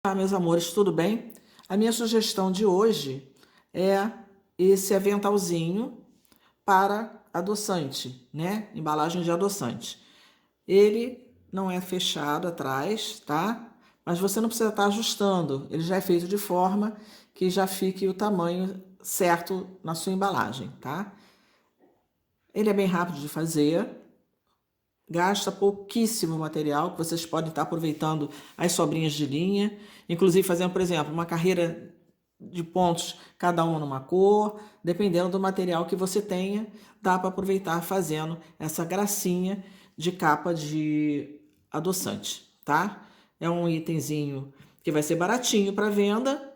Olá, meus amores, tudo bem? A minha sugestão de hoje é esse aventalzinho para adoçante, né? Embalagem de adoçante. Ele não é fechado atrás, tá? Mas você não precisa estar ajustando. Ele já é feito de forma que já fique o tamanho certo na sua embalagem, tá? Ele é bem rápido de fazer. Gasta pouquíssimo material, que vocês podem estar aproveitando as sobrinhas de linha, inclusive fazendo, por exemplo, uma carreira de pontos, cada uma numa cor, dependendo do material que você tenha, dá para aproveitar fazendo essa gracinha de capa de adoçante, tá? É um itemzinho que vai ser baratinho para venda,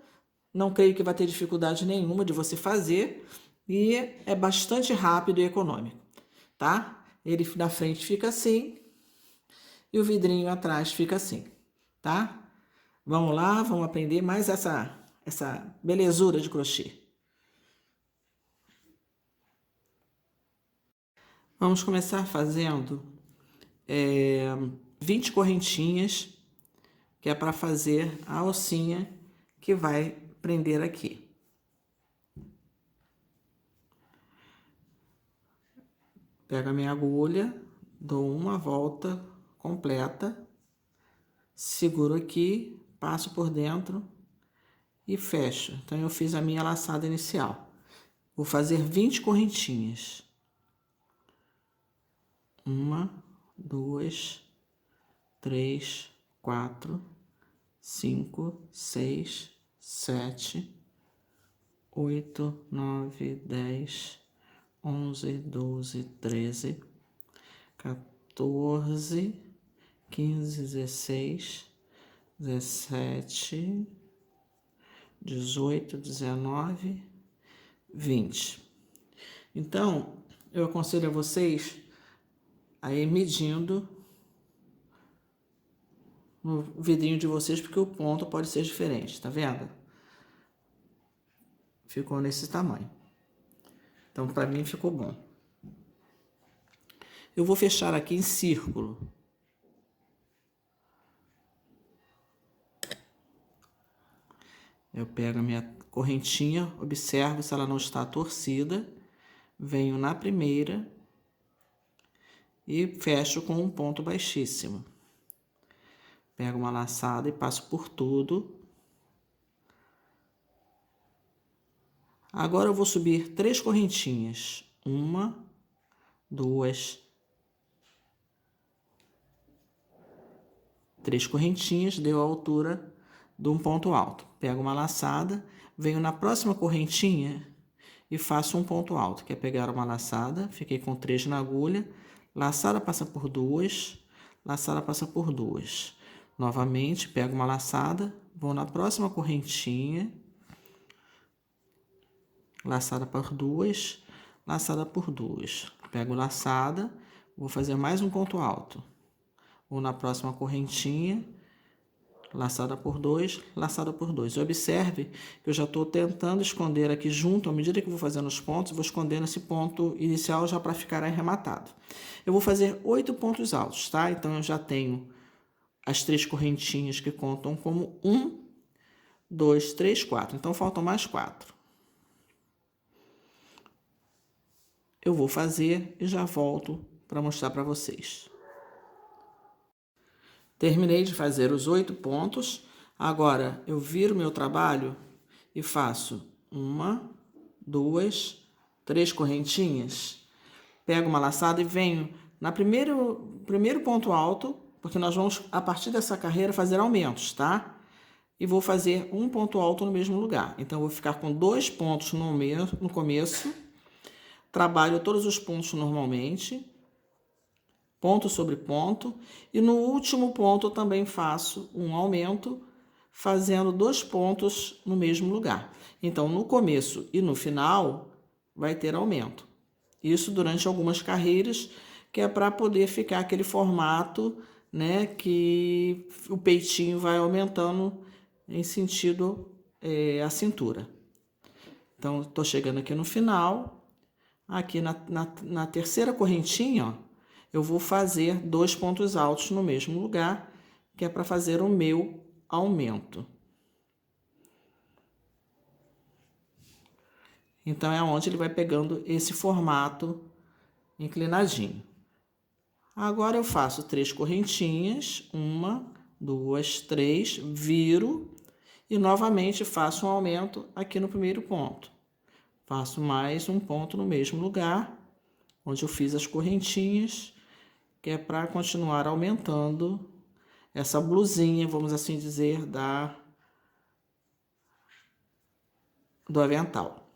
não creio que vai ter dificuldade nenhuma de você fazer e é bastante rápido e econômico, tá? Ele na frente fica assim e o vidrinho atrás fica assim, tá? Vamos lá, vamos aprender mais essa belezura de crochê. Vamos começar fazendo 20 correntinhas, que é para fazer a alcinha que vai prender aqui. Pego a minha agulha, dou uma volta completa, seguro aqui, passo por dentro e fecho. Então, eu fiz a minha laçada inicial. Vou fazer 20 correntinhas. 1, 2, 3, 4, 5, 6, 7, 8, 9, 10, 11, 12, 13, 14, 15, 16, 17, 18, 19, 20. Então, eu aconselho a vocês a ir medindo no vidrinho de vocês, porque o ponto pode ser diferente, tá vendo? Ficou nesse tamanho. Então, para mim, ficou bom. Eu vou fechar aqui em círculo. Eu pego a minha correntinha, observo se ela não está torcida, venho na primeira e fecho com um ponto baixíssimo. Pego uma laçada e passo por tudo. Agora eu vou subir 3 correntinhas. 1, 2, 3 correntinhas, deu a altura de um ponto alto. Pego uma laçada, venho na próxima correntinha e faço um ponto alto, que é pegar uma laçada, fiquei com 3 na agulha, laçada passa por 2, laçada passa por 2. Novamente, pego uma laçada, vou na próxima correntinha, laçada por 2, laçada por 2. Pego laçada, vou fazer mais um ponto alto. Vou na próxima correntinha, laçada por 2, laçada por 2. Observe que eu já estou tentando esconder aqui junto, à medida que eu vou fazendo os pontos, vou escondendo esse ponto inicial já para ficar arrematado. Eu vou fazer 8 pontos altos, tá? Então, eu já tenho as 3 correntinhas que contam como 1, 2, 3, 4. Então, faltam mais 4. Eu vou fazer e já volto para mostrar para vocês. Terminei de fazer os 8 pontos. Agora, eu viro meu trabalho e faço 1, 2, 3 correntinhas. Pego uma laçada e venho na primeiro ponto alto, porque nós vamos, a partir dessa carreira, fazer aumentos, tá? E vou fazer um ponto alto no mesmo lugar. Então, eu vou ficar com 2 pontos no começo. Trabalho todos os pontos normalmente, ponto sobre ponto, e no último ponto eu também faço um aumento, fazendo 2 pontos no mesmo lugar. Então, no começo e no final, vai ter aumento. Isso durante algumas carreiras, que é para poder ficar aquele formato, né, que o peitinho vai aumentando em sentido à cintura. Então, estou chegando aqui no final. Aqui na terceira correntinha, ó, eu vou fazer 2 pontos altos no mesmo lugar, que é para fazer o meu aumento. Então, é onde ele vai pegando esse formato inclinadinho. Agora, eu faço 3 correntinhas, 1, 2, 3, viro e novamente faço um aumento aqui no primeiro ponto. Faço mais um ponto no mesmo lugar, onde eu fiz as correntinhas, que é para continuar aumentando essa blusinha, vamos assim dizer, do avental.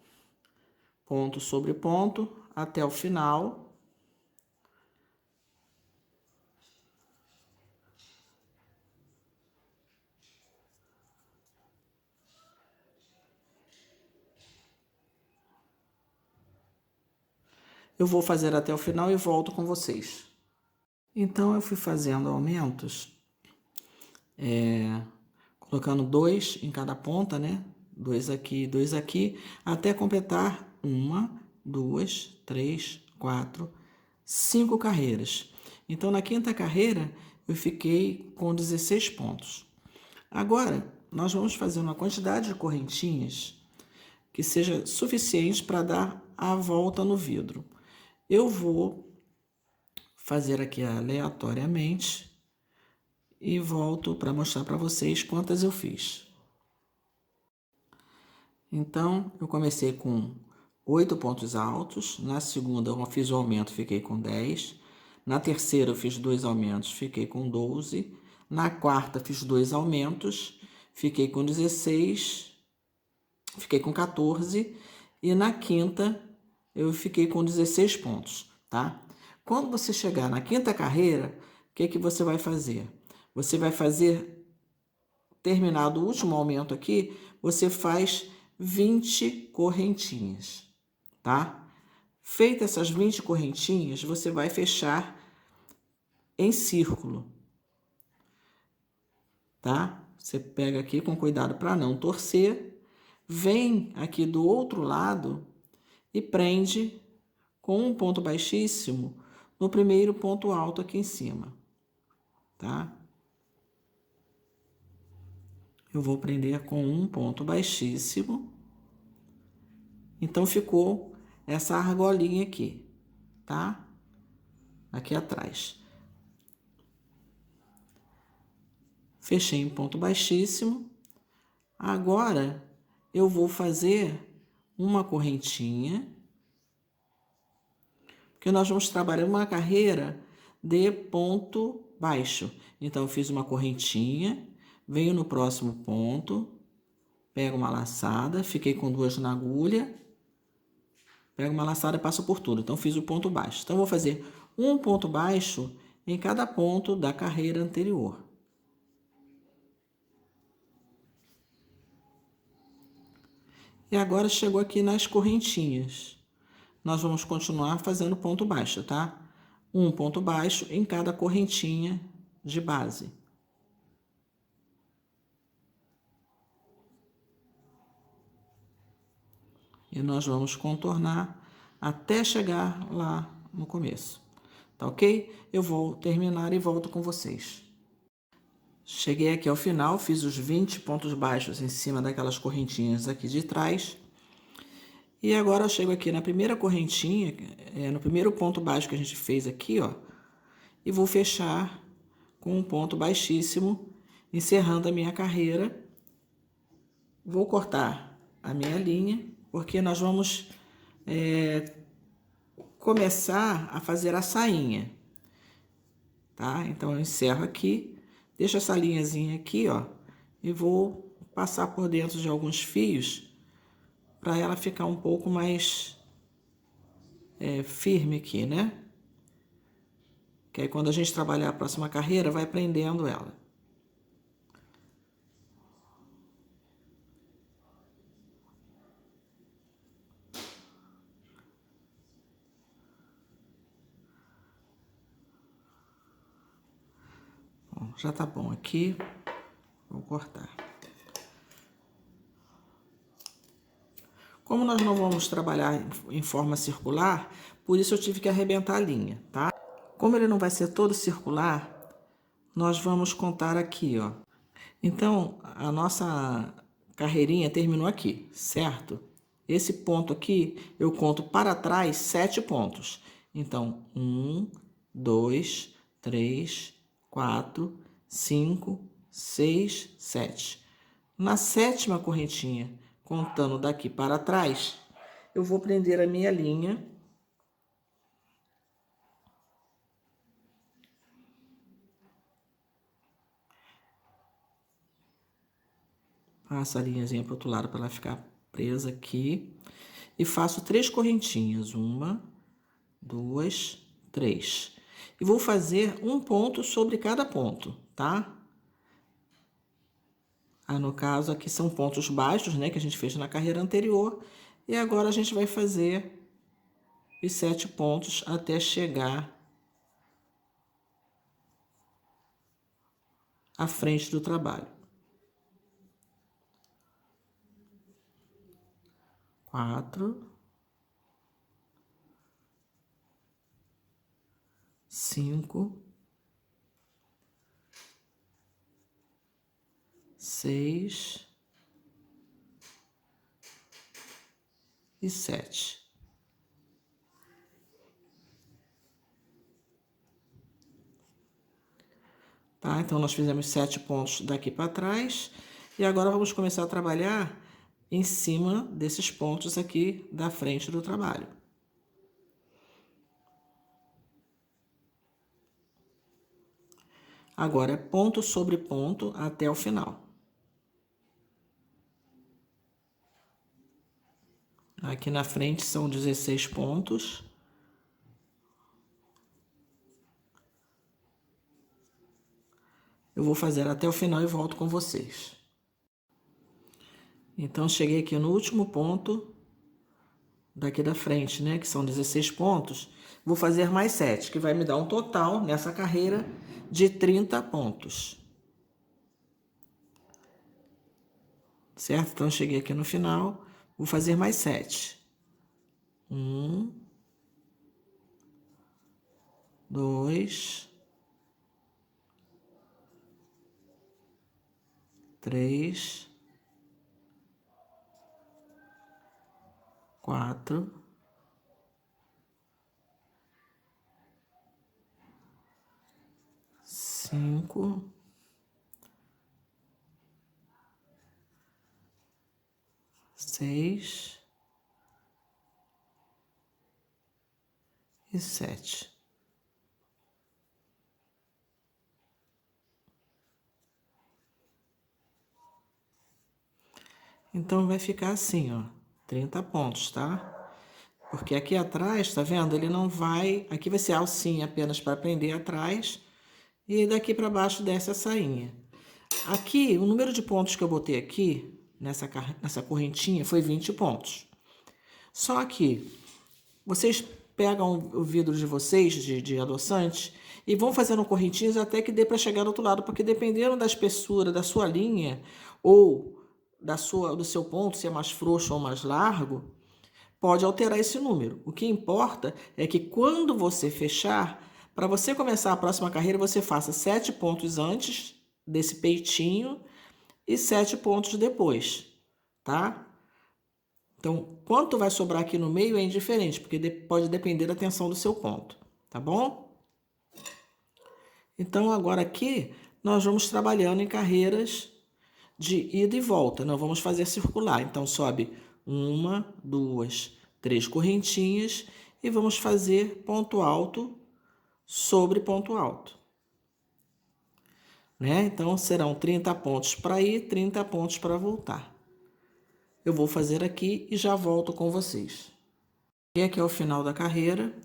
Ponto sobre ponto até o final. Eu vou fazer até o final e volto com vocês. Então, eu fui fazendo aumentos, colocando 2 em cada ponta, né? 2 aqui, até completar 1, 2, 3, 4, 5 carreiras. Então, na 5ª carreira, eu fiquei com 16 pontos. Agora, nós vamos fazer uma quantidade de correntinhas que seja suficiente para dar a volta no vidro. Eu vou fazer aqui aleatoriamente e volto para mostrar para vocês quantas eu fiz. Então, eu comecei com 8 pontos altos, na segunda eu fiz o aumento, fiquei com 10, na terceira eu fiz 2 aumentos, fiquei com 12, na quarta fiz 2 aumentos, fiquei com 16, fiquei com 14, e na quinta eu fiquei com 16 pontos, tá? Quando você chegar na 5ª carreira, o que você vai fazer? Você vai fazer, terminado o último aumento aqui, você faz 20 correntinhas, tá? Feitas essas 20 correntinhas, você vai fechar em círculo, tá? Você pega aqui com cuidado para não torcer, vem aqui do outro lado e prende com um ponto baixíssimo no primeiro ponto alto aqui em cima, tá? Eu vou prender com um ponto baixíssimo. Então, ficou essa argolinha aqui, tá? Aqui atrás. Fechei em ponto baixíssimo. Agora, eu vou fazer uma correntinha, porque nós vamos trabalhar uma carreira de ponto baixo. Então, eu fiz uma correntinha, venho no próximo ponto, pego uma laçada, fiquei com 2 na agulha, pego uma laçada e passo por tudo. Então, fiz o ponto baixo. Então, vou fazer um ponto baixo em cada ponto da carreira anterior. E agora chegou aqui nas correntinhas. Nós vamos continuar fazendo ponto baixo, tá? Um ponto baixo em cada correntinha de base. E nós vamos contornar até chegar lá no começo, tá ok? Eu vou terminar e volto com vocês. Cheguei aqui ao final, fiz os 20 pontos baixos em cima daquelas correntinhas aqui de trás. E agora eu chego aqui na primeira correntinha, no primeiro ponto baixo que a gente fez aqui, ó. E vou fechar com um ponto baixíssimo, encerrando a minha carreira. Vou cortar a minha linha, porque nós vamos começar a fazer a sainha, tá? Então, eu encerro aqui, deixo essa linhazinha aqui, ó, e vou passar por dentro de alguns fios para ela ficar um pouco mais firme aqui, né? Que aí quando a gente trabalhar a próxima carreira, vai prendendo ela. Bom, já tá bom aqui, vou cortar. Como nós não vamos trabalhar em forma circular, por isso eu tive que arrebentar a linha, tá? Como ele não vai ser todo circular, nós vamos contar aqui, ó. Então, a nossa carreirinha terminou aqui, certo? esse ponto aqui, eu conto para trás 7 pontos. Então, 1, 2, 3, 4, 5, 6, 7. Na 7ª correntinha, contando daqui para trás, eu vou prender a minha linha. Passo a linhazinha para o outro lado para ela ficar presa aqui. E faço 3 correntinhas. 1, 2, 3. E vou fazer um ponto sobre cada ponto, tá? No caso, aqui são pontos baixos, né? Que a gente fez na carreira anterior. E agora a gente vai fazer os 7 pontos até chegar à frente do trabalho. 4, 5, 6 e 7. Tá? Então, nós fizemos 7 pontos daqui para trás. E agora vamos começar a trabalhar em cima desses pontos aqui da frente do trabalho. Agora, é ponto sobre ponto até o final. Aqui na frente são 16 pontos. Eu vou fazer até o final e volto com vocês. Então, cheguei aqui no último ponto daqui da frente, né? Que são 16 pontos. Vou fazer mais 7, que vai me dar um total nessa carreira de 30 pontos. Certo? Então, cheguei aqui no final. Vou fazer mais 7. 1, 2, 3, 4, 5, 6 e 7. Então, vai ficar assim, ó, 30 pontos, tá? Porque aqui atrás, tá vendo? Ele não vai... Aqui vai ser a alcinha apenas para prender atrás. E daqui para baixo desce a sainha. Aqui, o número de pontos que eu botei aqui, nessa correntinha, foi 20 pontos. Só que vocês pegam o vidro de vocês, de adoçante, e vão fazendo correntinhas até que dê para chegar do outro lado. Porque dependendo da espessura da sua linha, ou do seu ponto, se é mais frouxo ou mais largo, pode alterar esse número. O que importa é que quando você fechar, para você começar a próxima carreira, você faça 7 pontos antes desse peitinho e 7 pontos depois, tá? Então, quanto vai sobrar aqui no meio é indiferente, porque pode depender da tensão do seu ponto, tá bom? Então, agora aqui, nós vamos trabalhando em carreiras de ida e volta. Nós vamos fazer circular. Então, sobe 1, 2, 3 correntinhas e vamos fazer ponto alto sobre ponto alto. Né? Então, serão 30 pontos para ir, 30 pontos para voltar. Eu vou fazer aqui e já volto com vocês. E aqui é o final da carreira.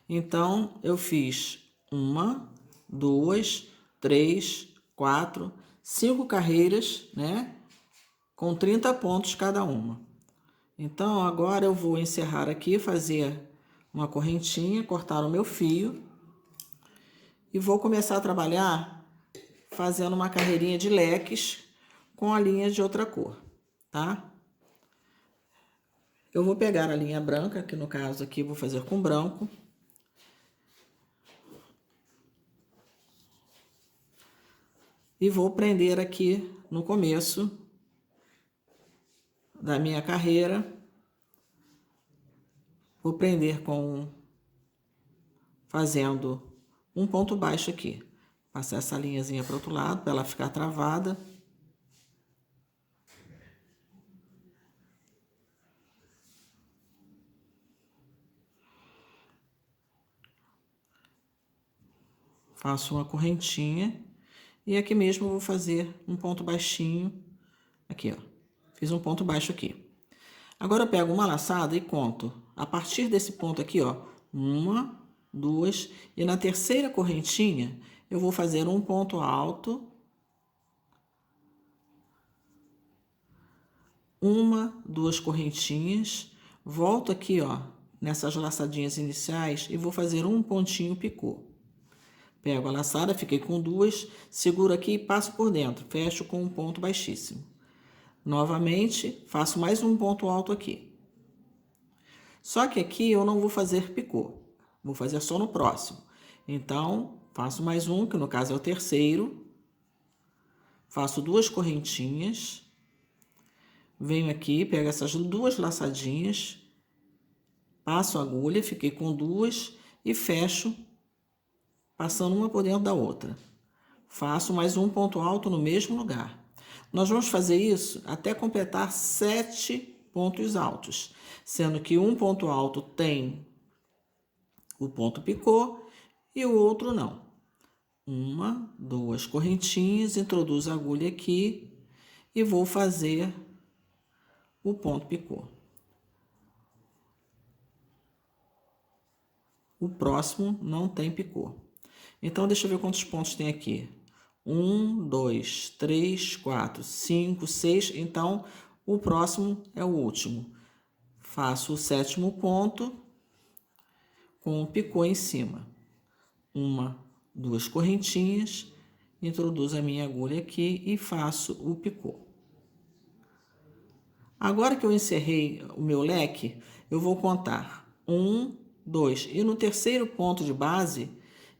Então, eu fiz 1, 2, 3, 4, 5 carreiras, né? Com 30 pontos cada uma. Então, agora eu vou encerrar aqui, fazer uma correntinha, cortar o meu fio. E vou começar a trabalhar fazendo uma carreirinha de leques com a linha de outra cor, tá? Eu vou pegar a linha branca, que no caso aqui eu vou fazer com branco. E vou prender aqui no começo da minha carreira Vou prender fazendo um ponto baixo aqui. Passar essa linhazinha para o outro lado, para ela ficar travada. Faço uma correntinha. E aqui mesmo eu vou fazer um ponto baixinho. Aqui, ó. Fiz um ponto baixo aqui. Agora eu pego uma laçada e conto. A partir desse ponto aqui, ó. 1, 2. E na terceira correntinha, eu vou fazer um ponto alto. 1, 2 correntinhas. Volto aqui, ó. Nessas laçadinhas iniciais e vou fazer um pontinho picô. Pego a laçada, fiquei com 2. Seguro aqui e passo por dentro. Fecho com um ponto baixíssimo. Novamente, faço mais um ponto alto aqui. Só que aqui eu não vou fazer picô. Vou fazer só no próximo. Então, faço mais um, que no caso é o terceiro. Faço 2 correntinhas. Venho aqui, pego essas 2 laçadinhas. Passo a agulha, fiquei com 2 e fecho, passando uma por dentro da outra. Faço mais um ponto alto no mesmo lugar. Nós vamos fazer isso até completar 7 pontos altos, sendo que um ponto alto tem o ponto picô e o outro não. 1, 2 correntinhas, introduzo a agulha aqui e vou fazer o ponto picô. O próximo não tem picô. Então, deixa eu ver quantos pontos tem aqui. 1, 2, 3, 4, 5, 6. Então, o próximo é o último. Faço o 7º ponto com o picô em cima. 1, 2 correntinhas. Introduzo a minha agulha aqui e faço o picô. Agora que eu encerrei o meu leque, eu vou contar 1, 2. E no terceiro ponto de base,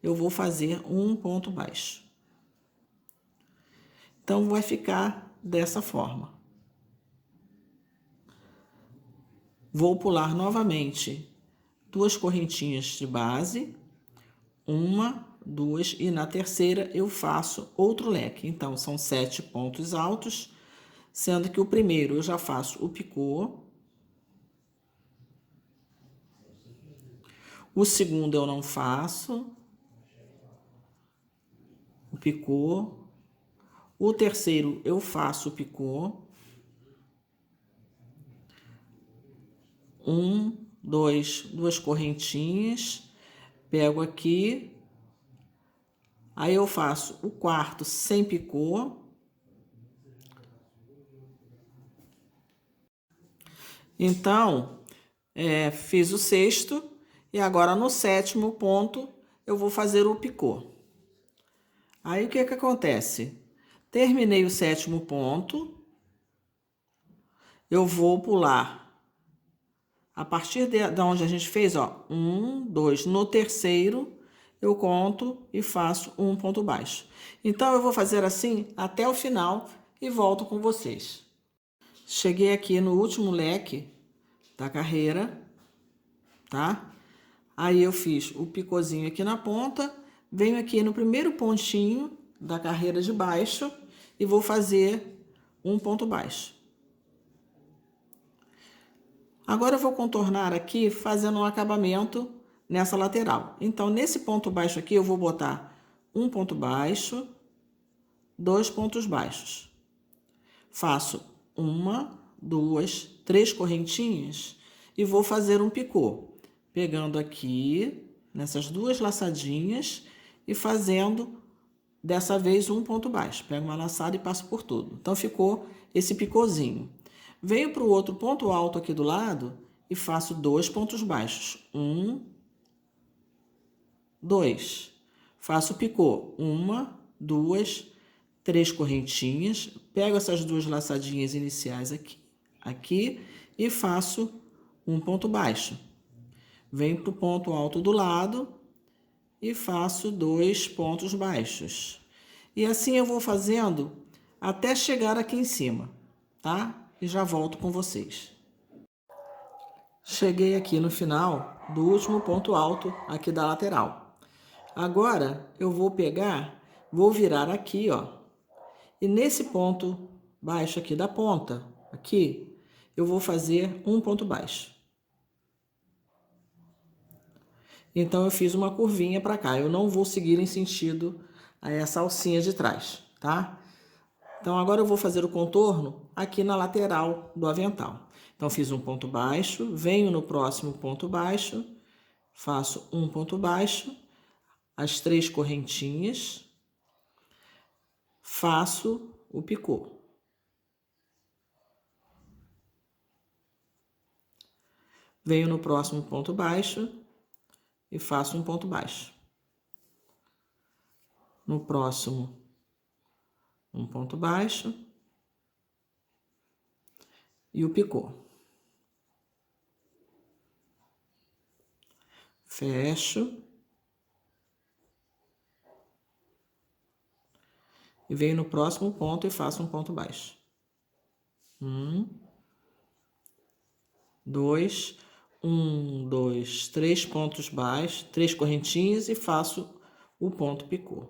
eu vou fazer um ponto baixo. Então, vai ficar dessa forma. Vou pular novamente 2 correntinhas de base, 1, 2, e na terceira eu faço outro leque. Então, são 7 pontos altos, sendo que o primeiro eu já faço o picô. O segundo eu não faço o picô. O terceiro eu faço o picô. 1, 2, 2 correntinhas. Pego aqui. Aí eu faço o quarto sem picô. Então, fiz o sexto. E agora no 7º ponto eu vou fazer o picô. Aí o que que acontece? Terminei o 7º ponto. Eu vou pular a partir de onde a gente fez, ó, 1, 2. No terceiro eu conto e faço um ponto baixo. Então eu vou fazer assim até o final e volto com vocês. Cheguei aqui no último leque da carreira, tá? Aí eu fiz o picôzinho aqui na ponta, venho aqui no primeiro pontinho da carreira de baixo e vou fazer um ponto baixo. Agora eu vou contornar aqui fazendo um acabamento nessa lateral. Então, nesse ponto baixo aqui, eu vou botar um ponto baixo, 2 pontos baixos. Faço 1, 2, 3 correntinhas e vou fazer um picô. Pegando aqui, nessas 2 laçadinhas e fazendo, dessa vez, um ponto baixo. Pego uma laçada e passo por tudo. Então, ficou esse picôzinho. Venho para o outro ponto alto aqui do lado e faço 2 pontos baixos. 1, 2. Faço picô. 1, 2, 3 correntinhas. Pego essas 2 laçadinhas iniciais aqui e faço um ponto baixo. Venho para o ponto alto do lado e faço 2 pontos baixos. E assim eu vou fazendo até chegar aqui em cima, tá? E já volto com vocês. Cheguei aqui no final do último ponto alto aqui da lateral. Agora eu vou pegar, vou virar aqui, ó. E nesse ponto baixo aqui da ponta, aqui, eu vou fazer um ponto baixo. Então eu fiz uma curvinha para cá. Eu não vou seguir em sentido a essa alcinha de trás, tá? Então agora eu vou fazer o contorno aqui na lateral do avental. Então fiz um ponto baixo, venho no próximo ponto baixo, faço um ponto baixo, as 3 correntinhas, faço o picô. Venho no próximo ponto baixo e faço um ponto baixo. No próximo, um ponto baixo e o picô. Fecho. E venho no próximo ponto e faço um ponto baixo. 2, 3 pontos baixos, 3 correntinhas e faço o ponto picô.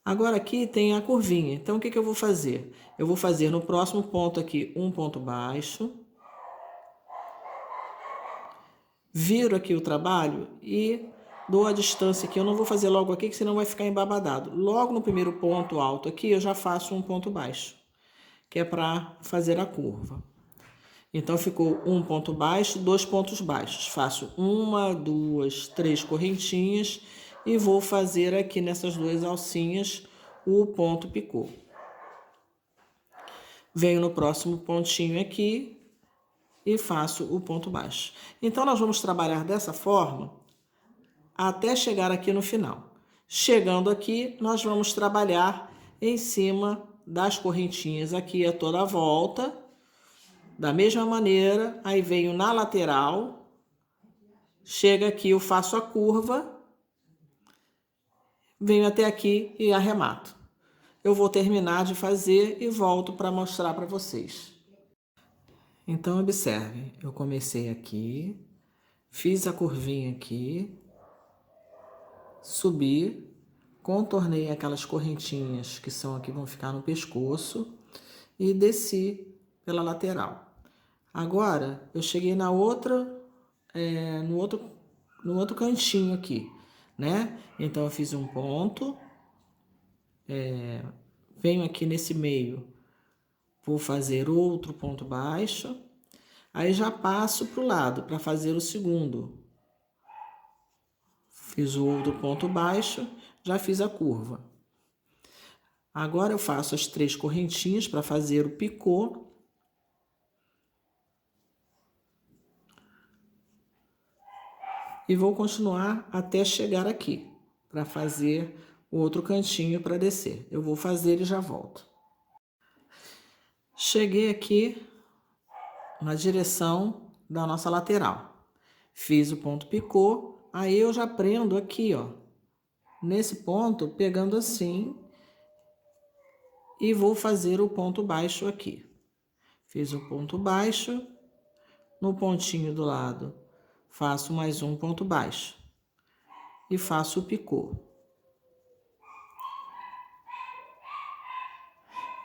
Agora aqui tem a curvinha, então o que eu vou fazer? Eu vou fazer no próximo ponto aqui um ponto baixo, viro aqui o trabalho e dou a distância aqui. Eu não vou fazer logo aqui, que senão vai ficar embabadado. Logo no primeiro ponto alto aqui, eu já faço um ponto baixo, que é para fazer a curva. Então ficou um ponto baixo, 2 pontos baixos. Faço 1, 2, 3 correntinhas e vou fazer aqui nessas 2 alcinhas o ponto picô. Venho no próximo pontinho aqui e faço o ponto baixo. Então nós vamos trabalhar dessa forma até chegar aqui no final. Chegando aqui, nós vamos trabalhar em cima das correntinhas aqui a toda a volta. Da mesma maneira, aí venho na lateral, chega aqui, eu faço a curva, venho até aqui e arremato. Eu vou terminar de fazer e volto para mostrar para vocês. Então, observe, eu comecei aqui, fiz a curvinha aqui, subi, contornei aquelas correntinhas que são aqui, vão ficar no pescoço e desci pela lateral. Agora, eu cheguei na outra, no outro cantinho aqui, né? Então, eu fiz um ponto, venho aqui nesse meio, vou fazer outro ponto baixo, aí já passo para o lado para fazer o segundo. Fiz o outro ponto baixo, já fiz a curva. Agora eu faço as 3 correntinhas para fazer o picô. E vou continuar até chegar aqui, para fazer o outro cantinho para descer. Eu vou fazer e já volto. Cheguei aqui na direção da nossa lateral. Fiz o ponto picô, aí eu já prendo aqui, ó, nesse ponto, pegando assim, e vou fazer o ponto baixo aqui. Fiz o ponto baixo, no pontinho do lado, faço mais um ponto baixo e faço o picô.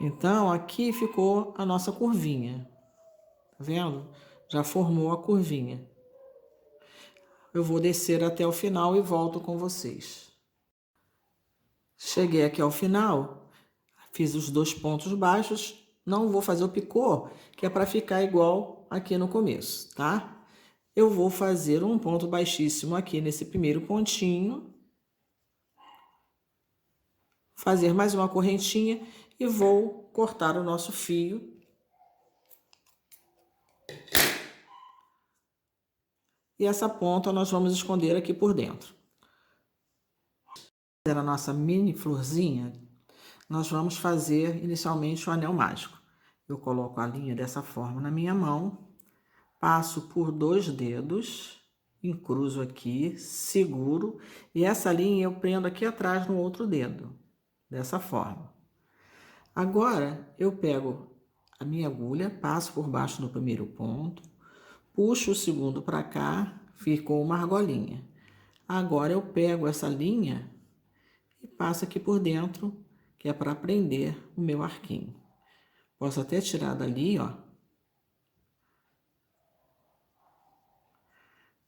Então, aqui ficou a nossa curvinha. Tá vendo? Já formou a curvinha. Eu vou descer até o final e volto com vocês. Cheguei aqui ao final, fiz os 2 pontos baixos, não vou fazer o picô, que é para ficar igual aqui no começo, tá? Eu vou fazer um ponto baixíssimo aqui nesse primeiro pontinho, fazer mais uma correntinha e vou cortar o nosso fio. E essa ponta nós vamos esconder aqui por dentro. A nossa mini florzinha, nós vamos fazer inicialmente o anel mágico. Eu coloco a linha dessa forma na minha mão, passo por 2 dedos, encruzo aqui, seguro, e essa linha eu prendo aqui atrás no outro dedo, dessa forma. Agora, eu pego a minha agulha, passo por baixo do primeiro ponto, puxo o segundo para cá, ficou uma argolinha. Agora eu pego essa linha e passo aqui por dentro, que é para prender o meu arquinho. Posso até tirar dali, ó.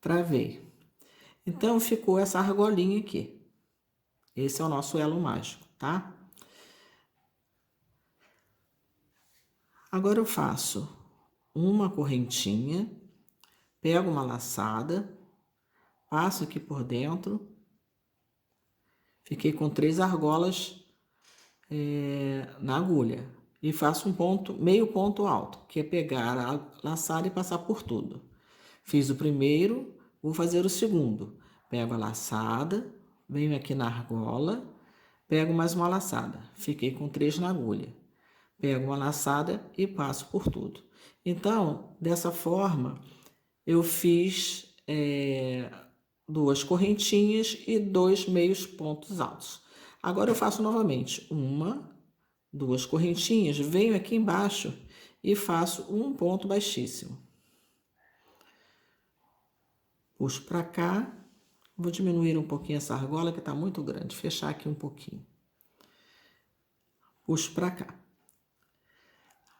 Travei. Então, ficou essa argolinha aqui. Esse é o nosso elo mágico, tá? Agora eu faço uma correntinha, pego uma laçada, passo aqui por dentro. Fiquei com 3 argolas na agulha. E faço um ponto, meio ponto alto, que é pegar a laçada e passar por tudo. Fiz o primeiro, vou fazer o segundo. Pego a laçada, venho aqui na argola, pego mais uma laçada. Fiquei com 3 na agulha. Pego uma laçada e passo por tudo. Então, dessa forma, eu fiz 2 correntinhas e 2 meios pontos altos. Agora eu faço novamente 1, 2 correntinhas, venho aqui embaixo e faço um ponto baixíssimo. Puxo para cá, vou diminuir um pouquinho essa argola que está muito grande, fechar aqui um pouquinho. Puxo para cá.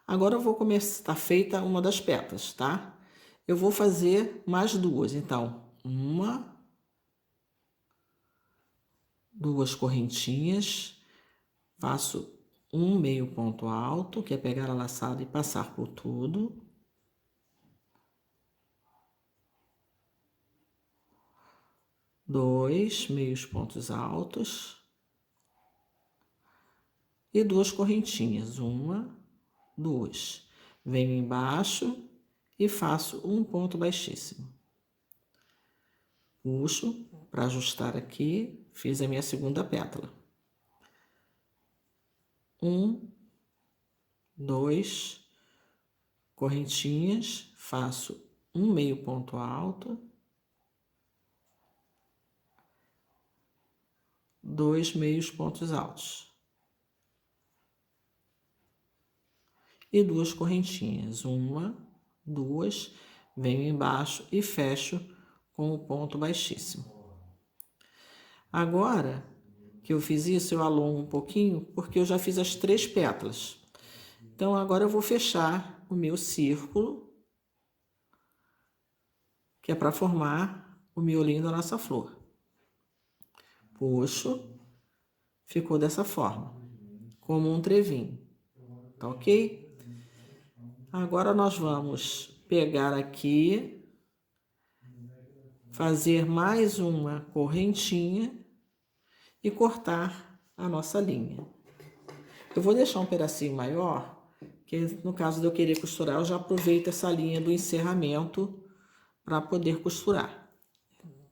Agora eu vou começar, está feita uma das pétalas, tá? Eu vou fazer mais 2, então, 2 correntinhas, faço um meio ponto alto, que é pegar a laçada e passar por tudo. Dois meios pontos altos. E 2 correntinhas, 1, 2. Venho embaixo e faço um ponto baixíssimo. Puxo para ajustar aqui, fiz a minha segunda pétala. 1, 2 correntinhas, faço um meio ponto alto, 2 meios pontos altos e 2 correntinhas, 1, 2, venho embaixo e fecho com o ponto baixíssimo. Agora que eu fiz isso, eu alongo um pouquinho, porque eu já fiz as 3 pétalas. Então, agora eu vou fechar o meu círculo, que é para formar o miolinho da nossa flor. Puxo, ficou dessa forma, como um trevinho, tá ok? Agora nós vamos pegar aqui, fazer mais uma correntinha e cortar a nossa linha. Eu vou deixar um pedacinho maior, que no caso de eu querer costurar, eu já aproveito essa linha do encerramento para poder costurar.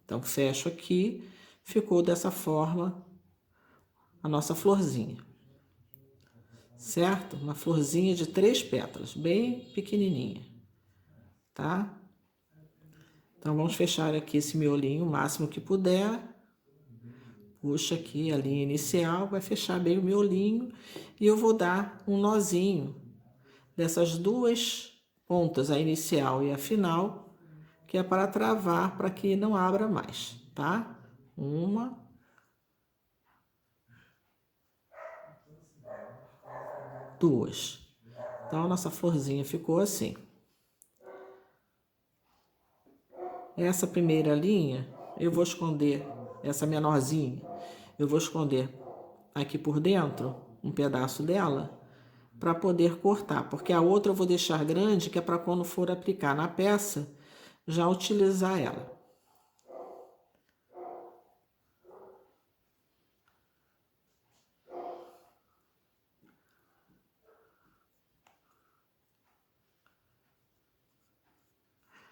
Então, fecho aqui, ficou dessa forma a nossa florzinha. Certo? Uma florzinha de 3 pétalas, bem pequenininha, tá? Então, vamos fechar aqui esse miolinho o máximo que puder. Puxa aqui a linha inicial, vai fechar bem o miolinho e eu vou dar um nozinho dessas 2 pontas, a inicial e a final, que é para travar, para que não abra mais, tá? 1, 2. Então, a nossa florzinha ficou assim. Essa primeira linha, eu vou esconder, essa menorzinha, eu vou esconder aqui por dentro um pedaço dela para poder cortar, porque a outra eu vou deixar grande, que é para quando for aplicar na peça, já utilizar ela.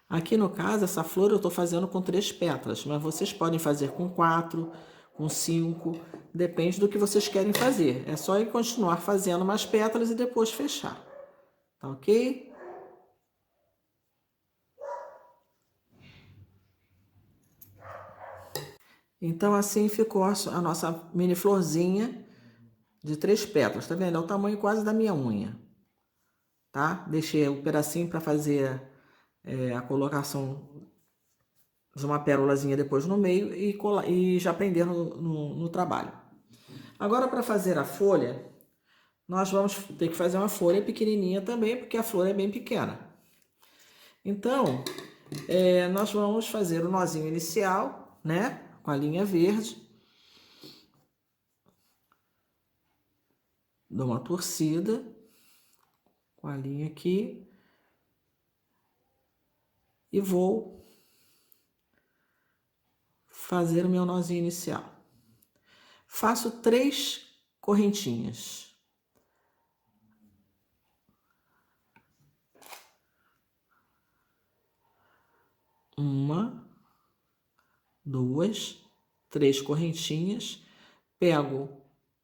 Aqui no caso, essa flor eu estou fazendo com 3 pétalas, mas vocês podem fazer com 4, com 5, depende do que vocês querem fazer. É só ir continuar fazendo mais pétalas e depois fechar, tá ok? Então, assim ficou a nossa mini florzinha de 3 pétalas, tá vendo? É o tamanho quase da minha unha. tá? Deixei o pedacinho para fazer a colocação de uma pérolazinha depois no meio e já prender no trabalho. Agora, para fazer a folha, nós vamos ter que fazer uma folha pequenininha também, porque a flor é bem pequena. Então, nós vamos fazer o nozinho inicial, né? Com a linha verde. Dou uma torcida com a linha aqui. E vou fazer o meu nozinho inicial. Faço 3 correntinhas. Uma, 2, 3 correntinhas. Pego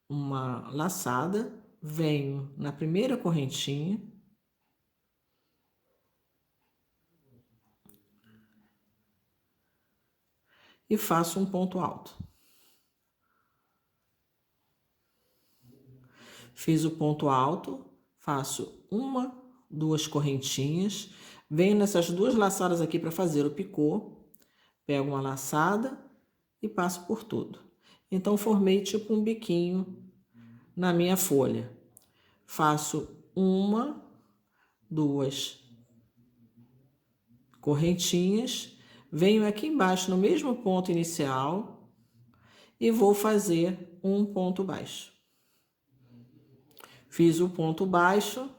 uma laçada, venho na primeira correntinha. E faço um ponto alto. Fiz o ponto alto, faço 1, 2 correntinhas, venho nessas 2 laçadas aqui para fazer o picô, pego uma laçada e passo por tudo. Então, formei tipo um biquinho na minha folha. Faço 1, 2 correntinhas, venho aqui embaixo no mesmo ponto inicial e vou fazer um ponto baixo. Fiz o ponto baixo,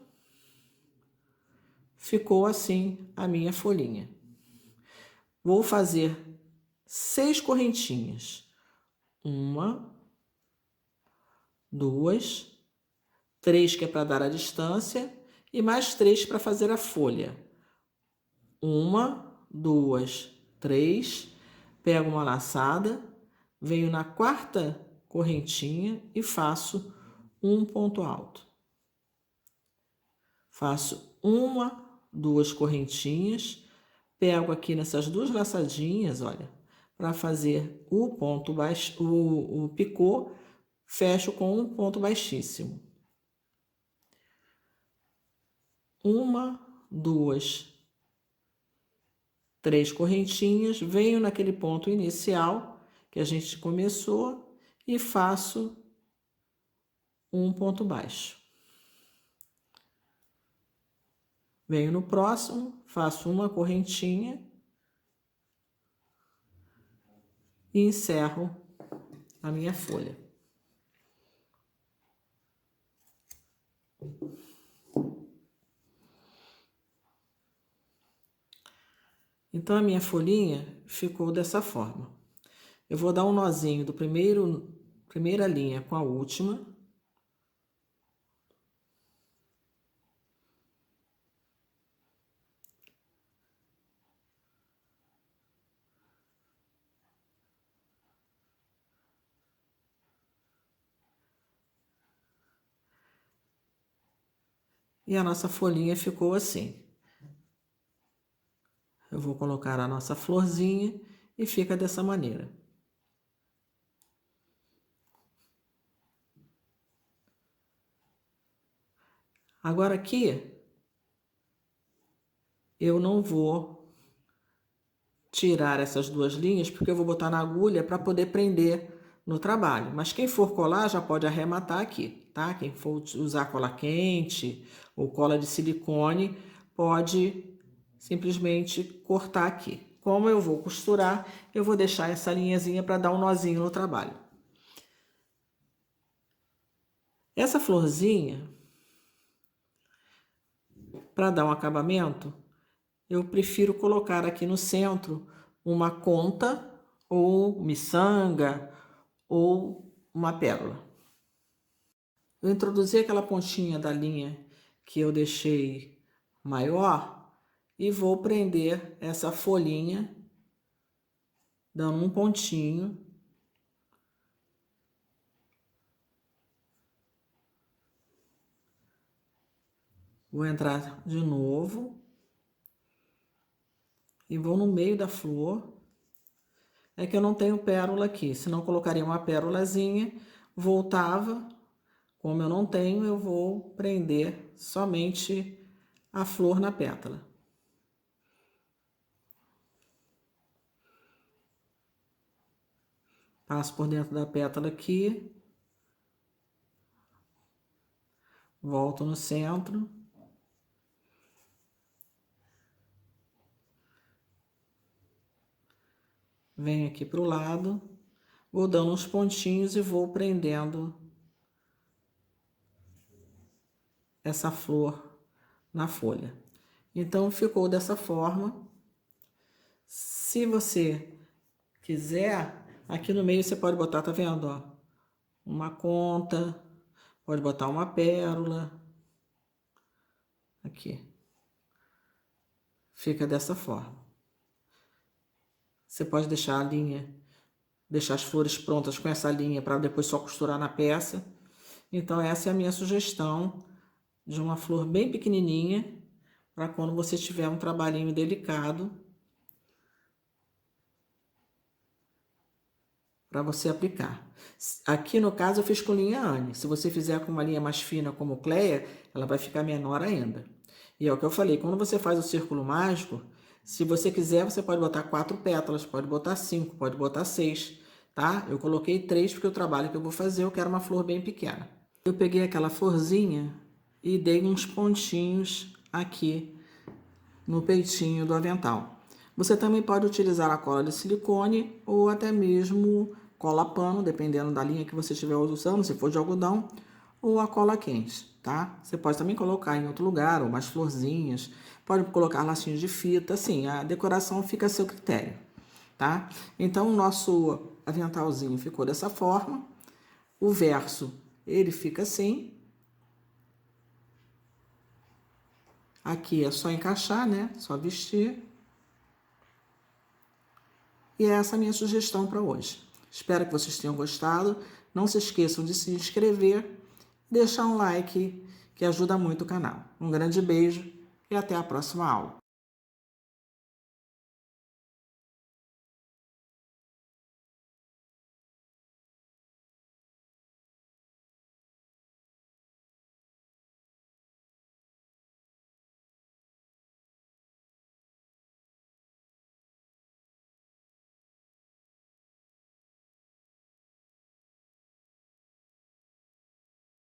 ficou assim a minha folhinha. Vou fazer 6 correntinhas. 1, 2, 3 que é para dar a distância e mais 3 para fazer a folha. 1, 2, 3, pego uma laçada, venho na 4ª correntinha e faço um ponto alto. Faço 1, 2 correntinhas, pego aqui nessas 2 laçadinhas, olha, para fazer o ponto baixo, o picô, fecho com um ponto baixíssimo. 1, 2, 3 correntinhas, venho naquele ponto inicial que a gente começou e faço um ponto baixo. Venho no próximo, faço uma correntinha e encerro a minha folha. Então, a minha folhinha ficou dessa forma. Eu vou dar um nozinho do primeira linha com a última. E a nossa folhinha ficou assim. Eu vou colocar a nossa florzinha e fica dessa maneira. Agora aqui, eu não vou tirar essas 2 linhas, porque eu vou botar na agulha para poder prender no trabalho. Mas quem for colar já pode arrematar aqui, tá? Quem for usar cola quente ou cola de silicone, pode simplesmente cortar aqui. Como eu vou costurar, eu vou deixar essa linhazinha para dar um nozinho no trabalho. Essa florzinha, para dar um acabamento, eu prefiro colocar aqui no centro uma conta ou miçanga ou uma pérola. Eu introduzi aquela pontinha da linha que eu deixei maior e vou prender essa folhinha dando um pontinho. Vou entrar de novo e vou no meio da flor. É que eu não tenho pérola aqui, senão colocaria uma pérolazinha, voltava. Como eu não tenho, eu vou prender somente a flor na pétala. Passo por dentro da pétala aqui. Volto no centro. Venho aqui para o lado. Vou dando uns pontinhos e vou prendendo essa flor na folha. Então, ficou dessa forma. Se você quiser, aqui no meio você pode botar, tá vendo, ó? Uma conta, pode botar uma pérola. Aqui. Fica dessa forma. Você pode deixar a linha, deixar as flores prontas com essa linha para depois só costurar na peça. Então, essa é a minha sugestão de uma flor bem pequenininha para quando você tiver um trabalhinho delicado para você aplicar. Aqui no caso eu fiz com linha Anne. Se você fizer com uma linha mais fina como Cleia, ela vai ficar menor ainda. E é o que eu falei, quando você faz o círculo mágico, se você quiser, você pode botar 4 pétalas, pode botar 5, pode botar 6, tá? Eu coloquei 3 porque o trabalho que eu vou fazer, eu quero uma flor bem pequena. Eu peguei aquela florzinha e dei uns pontinhos aqui no peitinho do avental. Você também pode utilizar a cola de silicone ou até mesmo cola pano, dependendo da linha que você estiver usando, se for de algodão, ou a cola quente, tá? Você pode também colocar em outro lugar, ou mais florzinhas, pode colocar lacinhos de fita, assim, a decoração fica a seu critério, tá? Então, o nosso aventalzinho ficou dessa forma, o verso, ele fica assim. Aqui é só encaixar, né? Só vestir. E é essa a minha sugestão para hoje. Espero que vocês tenham gostado. Não se esqueçam de se inscrever, deixar um like, que ajuda muito o canal. Um grande beijo e até a próxima aula.